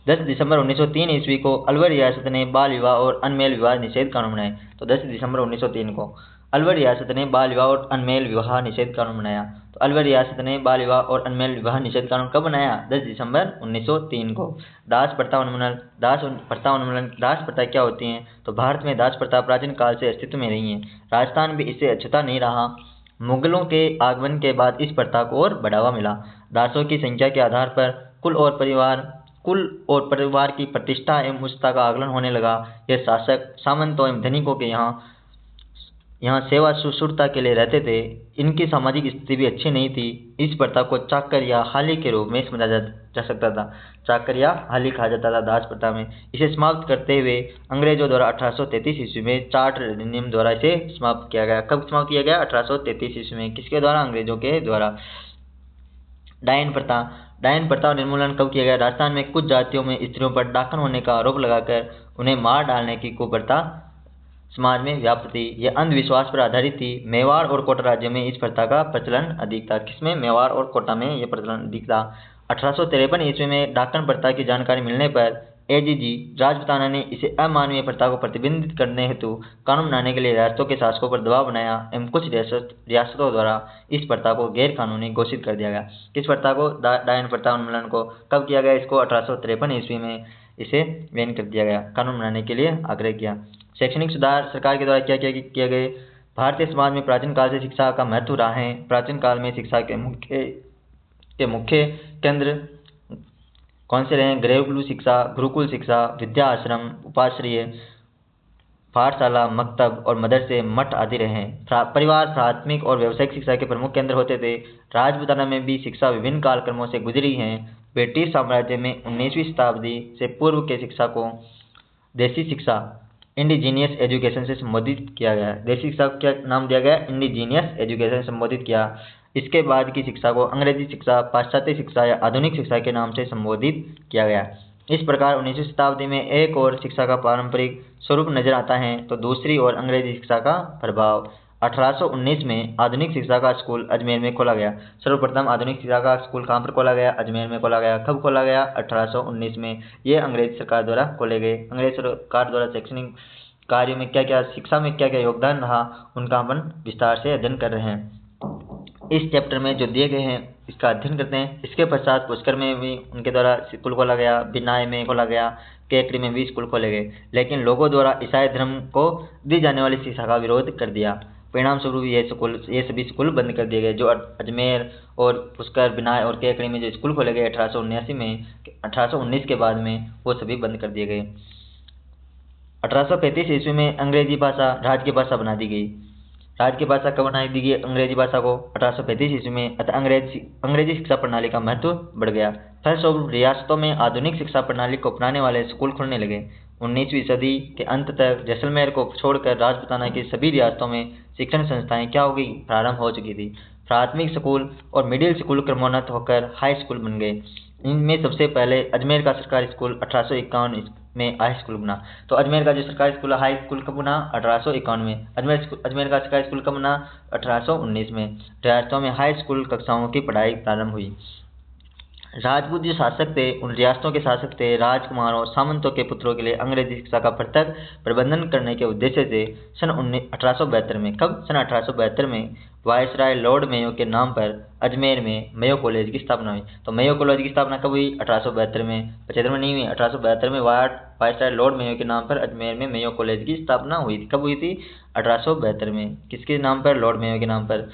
10 दिसंबर 1903 ईस्वी को अलवर रियासत ने बाल विवाह और अनमेल विवाह निषेध कानून बनाए। तो 10 दिसंबर 1903 को अलवर रियासत ने बाल विवाह और अनमेल विवाह निषेध कानून बनाया। तो अलवर रियासत ने बाल विवाह और अनमेल विवाह निषेध कानून कब बनाया? 10 दिसंबर 1903 को। दास प्रथा उन्मूलन। दास प्रथा क्या होती है? तो भारत में दास प्रथा प्राचीन काल से अस्तित्व में रही है। राजस्थान भी इससे अछूता नहीं रहा। मुगलों के आगमन के बाद इस प्रथा को और बढ़ावा मिला। दासों की संख्या के आधार पर कुल और परिवार की प्रतिष्ठा एवं उच्चता का आकलन होने लगा। यह शासक, सामंतों एवं धनिकों के यहाँ सेवा शुश्रूषा के लिए रहते थे। इनकी सामाजिक स्थिति भी अच्छी नहीं थी। इस प्रथा को चाकर या हाली के रूप में समझा जा सकता था। चाकर या हाली कहा जाता था दास प्रथा में। इसे समाप्त करते हुए अंग्रेजों द्वारा 1833 ईस्वी में चार्टर अधिनियम द्वारा इसे समाप्त किया गया। कब समाप्त किया गया? 1833 ईस्वी में। किसके द्वारा? अंग्रेजों के द्वारा। डायन प्रथा निर्मूलन कब किया गया? राजस्थान में कुछ जातियों में स्त्रियों पर डाकन होने का आरोप लगाकर उन्हें मार डालने की कुप्रथा समाज में व्याप्त थी। यह अंधविश्वास पर आधारित थी। मेवाड़ और कोटा राज्य में इस प्रथा का प्रचलन अधिक था। किसमें? मेवाड़ और कोटा में यह प्रचलन अधिक था। 1853 ईस्वी में डाकन प्रथा की जानकारी मिलने पर एजीजी राजपूताना ने इसे अमानवीय प्रथा को प्रतिबंधित करने हेतु कानून बनाने के लिए रियासतों के शासकों पर दबाव बनाया एवं कुछ रियासतों द्वारा इस प्रथा को गैर कानूनी घोषित कर दिया गया। किस प्रथा को? डायन प्रथा उन्मूलन को। कब किया गया इसको? 1853 ईस्वी में इसे बैन कर दिया गया। कानून बनाने के लिए आग्रह किया। शैक्षणिक सुधार सरकार के द्वारा क्या किए गए? भारतीय समाज में प्राचीन काल से शिक्षा का महत्व रहा है। प्राचीन काल में शिक्षा के मुख्य केंद्र कौन से रहे? गुरुकुल शिक्षा, विद्या आश्रम, उपाश्रय, पाठशाला, मकतब और मदरसे, मठ आदि रहे। परिवार, प्राथमिक और व्यावसायिक शिक्षा के प्रमुख केंद्र होते थे। राजपूताना में भी शिक्षा विभिन्न कालक्रमों से गुजरी है। ब्रिटिश साम्राज्य में 19वीं शताब्दी से पूर्व के शिक्षा को देसी शिक्षा इंडिजीनियस एजुकेशन से संबोधित किया गया। देसी शिक्षा को क्या नाम दिया गया? इंडिजीनियस एजुकेशन से संबोधित किया। इसके बाद की शिक्षा को अंग्रेजी शिक्षा, पाश्चात्य शिक्षा या आधुनिक शिक्षा के नाम से संबोधित किया गया। इस प्रकार 19वीं शताब्दी में एक और शिक्षा का पारंपरिक स्वरूप नजर आता है तो दूसरी ओर अंग्रेजी शिक्षा का प्रभाव। 1819 में आधुनिक शिक्षा का स्कूल अजमेर में खोला गया। सर्वप्रथम आधुनिक शिक्षा का स्कूल कहाँ पर खोला गया? अजमेर में खोला गया। कब खोला गया? 1819 में। ये अंग्रेज सरकार द्वारा खोले गए। अंग्रेज सरकार द्वारा शैक्षणिक कार्यों में क्या क्या, शिक्षा में क्या क्या योगदान रहा, उनका अपन विस्तार से अध्ययन कर रहे हैं। इस चैप्टर में जो दिए गए हैं इसका अध्ययन करते हैं। इसके पश्चात पुष्कर में भी उनके द्वारा स्कूल खोला गया, बिनाय में खोला गया, केकड़ी में भी स्कूल खोले गए, लेकिन लोगों द्वारा ईसाई धर्म को दी जाने वाली शिक्षा का विरोध कर दिया। परिणाम स्वरूप ये सभी स्कूल बंद कर दिए गए। जो अजमेर और पुष्कर, बिनाय और केकड़ी में जो स्कूल खोले गए 1819 के बाद में, वो सभी बंद कर दिए गए। 1835 ईस्वी में अंग्रेजी भाषा राज्य भाषा बना दी गई। राज्य भाषा कब बनाई दी गई अंग्रेजी भाषा को? 1835 ईस्वी में। अतः अंग्रेजी शिक्षा प्रणाली का महत्व बढ़ गया। फलस्वरूप रियासतों में आधुनिक शिक्षा प्रणाली को अपनाने वाले स्कूल खुलने लगे। 19वीं सदी के अंत तक जैसलमेर को छोड़कर राजपूताना की सभी रियासतों में शिक्षण संस्थाएं क्या हो गई? प्रारंभ हो चुकी थी। प्राथमिक स्कूल और मिडिल स्कूल क्रमोन्नत होकर हाई स्कूल बन गए। इनमें सबसे पहले अजमेर का सरकारी स्कूल 1851 में हाई स्कूल बना। तो अजमेर का जो सरकारी स्कूल हाई स्कूल कब बना? 1851 में। अजमेर का सरकारी स्कूल कब बना? 1819 में। रियासतों में हाई स्कूल कक्षाओं की पढ़ाई प्रारंभ हुई। राजपूत जो शासक थे, उन रियासतों के शासक थे, राजकुमारों सामंतों के पुत्रों के लिए अंग्रेजी शिक्षा का प्रत्यक्ष प्रबंधन करने के उद्देश्य से सन 1872 में, कब? सन 1872 में वायसराय लॉर्ड मेयो के नाम पर अजमेर में मेयो कॉलेज की स्थापना हुई। तो मेयो कॉलेज की स्थापना कब हुई? 1872 में। 75 में नहीं हुई, 1872 में वायसराय लॉर्ड मेयो के नाम पर अजमेर में मेयो कॉलेज की स्थापना हुई थी। कब हुई थी? 1872 में। किसके नाम पर? लॉर्ड मेयो के नाम पर।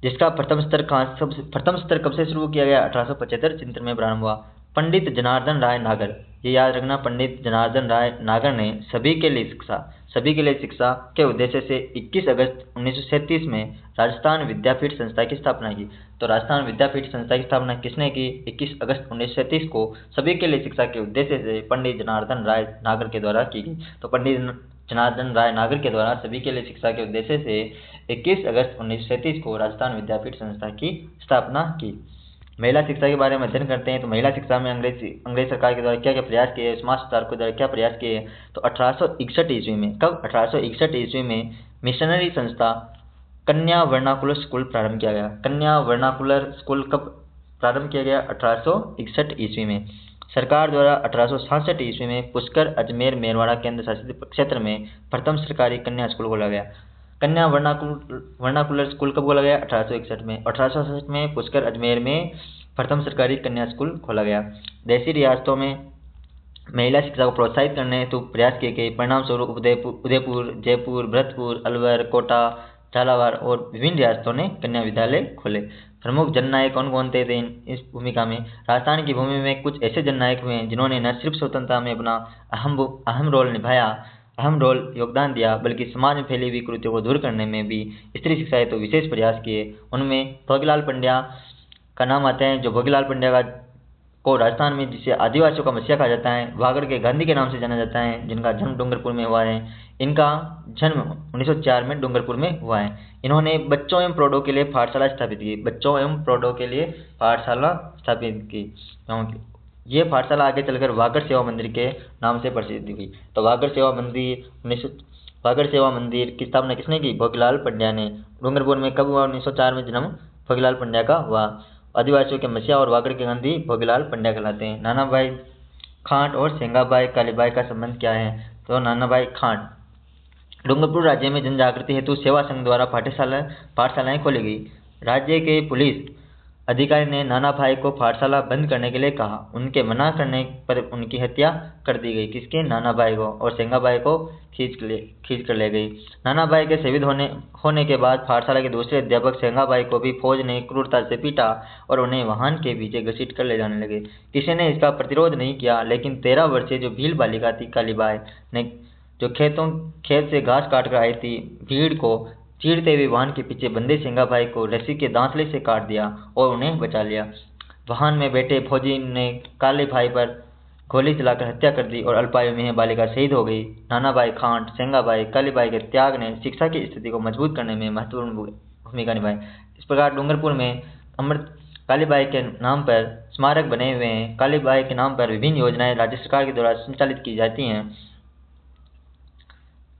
जिसका प्रथम स्तर कब से शुरू किया गया? 1875 चिंतन में प्रारंभ हुआ। पंडित जनार्दन राय नागर, ये याद रखना, पंडित जनार्दन राय नागर ने सभी के लिए शिक्षा के उद्देश्य से 21 अगस्त 1937 में राजस्थान विद्यापीठ संस्था की स्थापना की। तो राजस्थान विद्यापीठ संस्था की स्थापना किसने की? 21 अगस्त 1937 को सभी के लिए शिक्षा के उद्देश्य से पंडित जनार्दन राय नागर के द्वारा की गई। तो पंडित जनार्दन राय नागर के द्वारा सभी के लिए शिक्षा के उद्देश्य से 21 अगस्त 1937 को राजस्थान विद्यापीठ संस्था की स्थापना की। महिला शिक्षा के बारे में अध्ययन करते हैं। तो महिला शिक्षा में अंग्रेज सरकार के द्वारा क्या क्या प्रयास किए, समाज सुधार के द्वारा क्या प्रयास किए? तो 1861 ईस्वी में, कब? 1861 ईस्वी में मिशनरी संस्था कन्या वर्नाकुलर स्कूल प्रारंभ किया गया। कन्या वर्नाकुलर स्कूल कब प्रारंभ किया गया? 1861 ईस्वी में। सरकार द्वारा 1866 ईस्वी में पुष्कर, अजमेर, मेरवाड़ा केंद्र शासित क्षेत्र में प्रथम सरकारी कन्या स्कूल खोला गया। कन्या वर्नाकुलर स्कूल कब खोला गया? 1861 में। 1867 में पुष्कर, अजमेर में प्रथम सरकारी कन्या स्कूल खोला गया। देशी रियासतों में महिला शिक्षा को प्रोत्साहित करने हेतु प्रयास किए गए। परिणाम स्वरूप उदयपुर, जयपुर, भरतपुर, अलवर, कोटा, झालावाड़ और विभिन्न रियासतों ने कन्या विद्यालय खोले। प्रमुख जननायक कौन कौन थे इस भूमिका में? राजस्थान की भूमि में कुछ ऐसे जननायक हुए जिन्होंने न सिर्फ स्वतंत्रता में अपना अहम रोल योगदान दिया, बल्कि समाज में फैली हुई कुरीतियों को दूर करने में भी स्त्री शिक्षा हेतु विशेष प्रयास किए। उनमें भोगीलाल पंड्या का नाम आता है। जो भोगीलाल पंड्या को राजस्थान में जिसे आदिवासियों का मसीहा कहा जाता है, वागड़ के गांधी के नाम से जाना जाता है, जिनका जन्म डूंगरपुर में हुआ है। इनका जन्म 1904 में डूंगरपुर में हुआ है। इन्होंने बच्चों एवं प्रौढ़ों के लिए पाठशाला स्थापित की। बच्चों एवं प्रौढ़ों के लिए पाठशाला स्थापित की। ये पाठशाला आगे चलकर वागड़ सेवा मंदिर के नाम से प्रसिद्ध हुई। तो वागड़ सेवा मंदिर की स्थापना किसने की? भोगीलाल पंड्या ने। डूंगरपुर में कब हुआ? 1904 में जन्म भोगीलाल पंड्या का हुआ। आदिवासियों के मसीहा और वागड़ के गांधी भोगीलाल पंड्या कहलाते हैं। नाना भाई खांट और सेंगाबाई कालीबाई का संबंध क्या है? तो नाना भाई खांट डूंगरपुर राज्य में जनजागृति हेतु सेवा संघ द्वारा पाठशालाएं खोली गई। राज्य के पुलिस अधिकारी ने नाना भाई को पाठशाला बंद करने के लिए कहा। उनके मना करने पर उनकी हत्या कर दी गई। किसके? नाना भाई को। और सेंगाबाई को खींच कर ले गई। नाना भाई के शहीद होने के बाद पाठशाला के दूसरे अध्यापक सेंगाबाई को भी फौज ने क्रूरता से पीटा और उन्हें वाहन के पीछे घसीट कर ले जाने लगे। किसी ने इसका प्रतिरोध नहीं किया, लेकिन 13 वर्षीय जो भील बालिका थी कालीबाई ने, जो खेत से घास काट कर आई थी, भीड़ को चीरते हुए वाहन के पीछे बंदे सेंगाबाई को रस्सी के दांतले से काट दिया और उन्हें बचा लिया। वाहन में बैठे फौजी ने काले भाई पर गोली चलाकर हत्या कर दी और अल्पायु में बालिका शहीद हो गई। नाना भाई खांट, सेंगाबाई, कालीबाई के त्याग ने शिक्षा की स्थिति को मजबूत करने में महत्वपूर्ण भूमिका निभाई। इस प्रकार डूंगरपुर में अमृत कालीबाई के नाम पर स्मारक बने हुए हैं। कालीबाई के नाम पर विभिन्न योजनाएं राज्य सरकार के द्वारा संचालित की जाती हैं।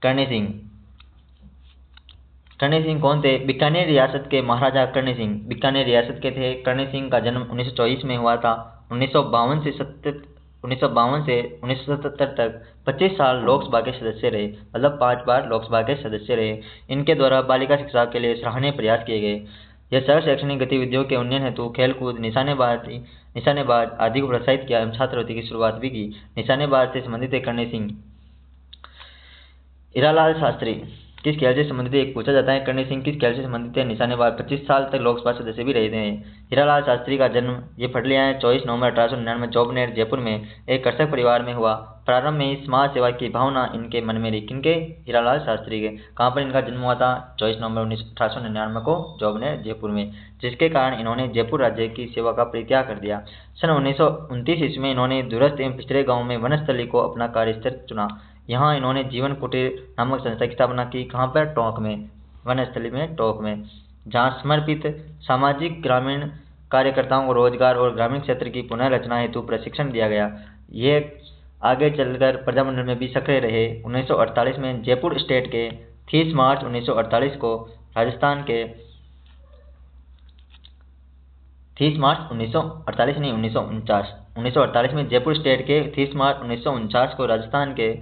करणी सिंह कौन थे? बीकानेर रियासत के महाराजा करणी सिंह बीकानेर रियासत के थे। करणी सिंह का जन्म 1924 में हुआ था। 1952 से 1977 तक 25 साल लोकसभा के सदस्य रहे, मतलब 5 बार लोकसभा के सदस्य रहे। इनके द्वारा बालिका शिक्षा के लिए सराहनीय प्रयास किए गए। यह सर्व शैक्षणिक गतिविधियों के उन्नयन हेतु खेलकूद, निशानेबाज आदि को प्रोत्साहित किया एवं छात्रवृत्ति की शुरुआत भी की। निशानेबाज से संबंधित है करणी सिंह। हीरालाल शास्त्री किस खेल से संबंधित है? एक पूछा जाता है। करणी सिंह किस खेल से संबंधित है? निशानेबाज। 25 साल तक लोकसभा सदस्य भी रहे थे। हीरालाल शास्त्री का जन्म, ये पढ़ लिया है, 24 नवंबर 1899 जोबनेर जयपुर में एक कृषक परिवार में हुआ। प्रारंभ में ही समाज सेवा की भावना इनके मन में रही। किनके? हीरालाल शास्त्री के। कहाँ पर इनका जन्म हुआ था? 24 नवंबर 1899 को जोबनेर जयपुर में, जिसके कारण इन्होंने जयपुर राज्य की सेवा का परित्याग कर दिया। सन 1929 ईस्वी में इन्होंने दूरस्थ एवं पिछड़े गाँव में वनस्थली को अपना कार्यस्थल चुना। यहाँ इन्होंने जीवन कुटीर नामक संस्था की स्थापना की। कहाँ पर? टोंक में, वनस्थली में, टोंक में, जहाँ समर्पित सामाजिक ग्रामीण कार्यकर्ताओं को रोजगार और ग्रामीण क्षेत्र की पुनर्रचना हेतु प्रशिक्षण दिया गया। ये आगे चलकर प्रजामंडल में भी सक्रिय रहे। 1948 में जयपुर स्टेट के 30 मार्च 1948 को राजस्थान के 30 मार्च 1948 नहीं 1948 में जयपुर स्टेट के 30 मार्च 1949 को राजस्थान के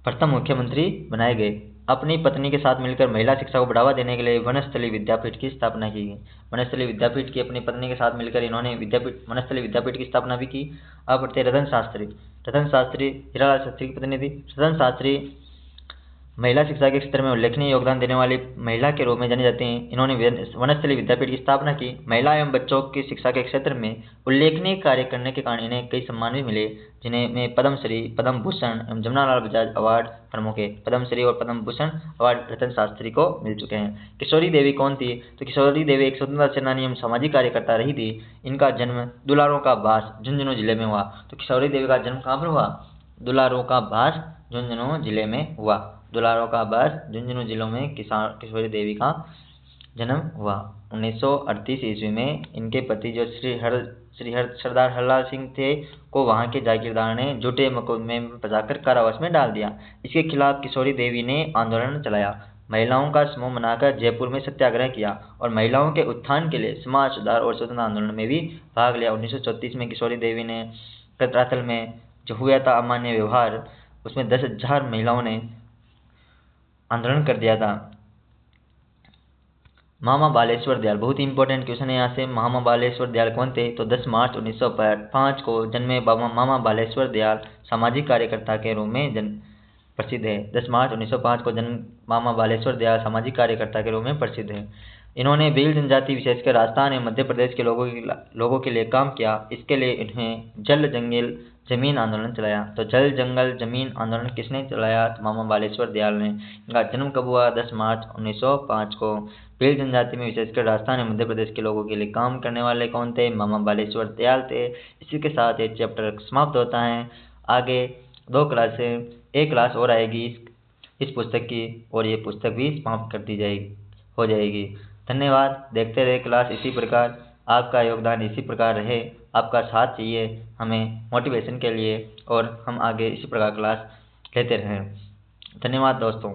प्रथम मुख्यमंत्री बनाए गए। अपनी पत्नी के साथ मिलकर महिला शिक्षा को बढ़ावा देने के लिए वनस्थली विद्यापीठ की स्थापना की गई। वनस्थली विद्यापीठ की अपनी पत्नी के साथ मिलकर इन्होंने वनस्थली विद्यापीठ की स्थापना भी की। अब बढ़ते रतन शास्त्री हीरालाल शास्त्री की पत्नी थी। रतन शास्त्री महिला शिक्षा के क्षेत्र में उल्लेखनीय योगदान देने वाली महिला के रूप में जानी जाती हैं। इन्होंने वनस्थली विद्यापीठ की स्थापना की। महिला एवं बच्चों की शिक्षा के क्षेत्र में उल्लेखनीय कार्य करने के कारण इन्हें कई सम्मान भी मिले, जिनमें पद्मश्री, पद्म भूषण एवं जमनालाल बजाज अवार्ड प्रमुख है। पद्मश्री और पद्म भूषण अवार्ड रतन शास्त्री को मिल चुके हैं। किशोरी देवी कौन थी? तो किशोरी देवी एक स्वतंत्रता सेनानी एवं सामाजिक कार्यकर्ता रही थी। इनका जन्म दुलारों का बास झुंझुनू जिले में हुआ। तो किशोरी देवी का जन्म कहाँ पर हुआ? दुलारों का बास झुंझुनू जिले में हुआ। दुलारों का बास झुंझुनू जिलों में किशोरी देवी का जन्म हुआ। 1938 ईस्वी में इनके पति जो सरदार हरलाल सिंह थे को वहां के जागीरदार ने झूठे मुकदमे में फंसाकर कारावास में डाल दिया। इसके खिलाफ किशोरी देवी ने आंदोलन चलाया। महिलाओं का समूह बनाकर जयपुर में सत्याग्रह किया और महिलाओं के उत्थान के लिए समाज सुधार और स्वतंत्रता आंदोलन में भी भाग लिया। 1934 में किशोरी देवी ने कतराथल में जो हुआ था अमान्य व्यवहार, उसमें 10,000 महिलाओं ने आंदोलन कर दिया था। महामा बालेश्वर दयाल, बहुत ही इंपॉर्टेंट क्वेश्चन है यहाँ से। महामा बालेश्वर दयाल कौन थे? तो 10 मार्च 1905 को जन्मे मामा बालेश्वर दयाल सामाजिक कार्यकर्ता के रूप में प्रसिद्ध है। 10 मार्च 1905 को जन्म मामा बालेश्वर दयाल सामाजिक कार्यकर्ता के रूप में प्रसिद्ध है। इन्होंने भील जनजाति विशेषकर राजस्थान एवं मध्य प्रदेश के लोगों के लिए काम किया। इसके लिए इन्हें जल जंगल जमीन आंदोलन चलाया। तो जल जंगल जमीन आंदोलन किसने चलाया? तो मामा बालेश्वर दयाल ने। इनका जन्म कब हुआ? 10 मार्च 1905 को। भील जनजाति में विशेषकर राजस्थान एवं मध्य प्रदेश के लोगों के लिए काम करने वाले कौन थे? मामा बालेश्वर दयाल थे। इसी के साथ ये चैप्टर समाप्त होता है। आगे 2 क्लासें, एक क्लास और आएगी इस पुस्तक की और ये पुस्तक भी समाप्त कर दी हो जाएगी। धन्यवाद। देखते रहे क्लास इसी प्रकार। आपका योगदान इसी प्रकार रहे, आपका साथ चाहिए हमें मोटिवेशन के लिए और हम आगे इसी प्रकार क्लास लेते रहें। धन्यवाद दोस्तों।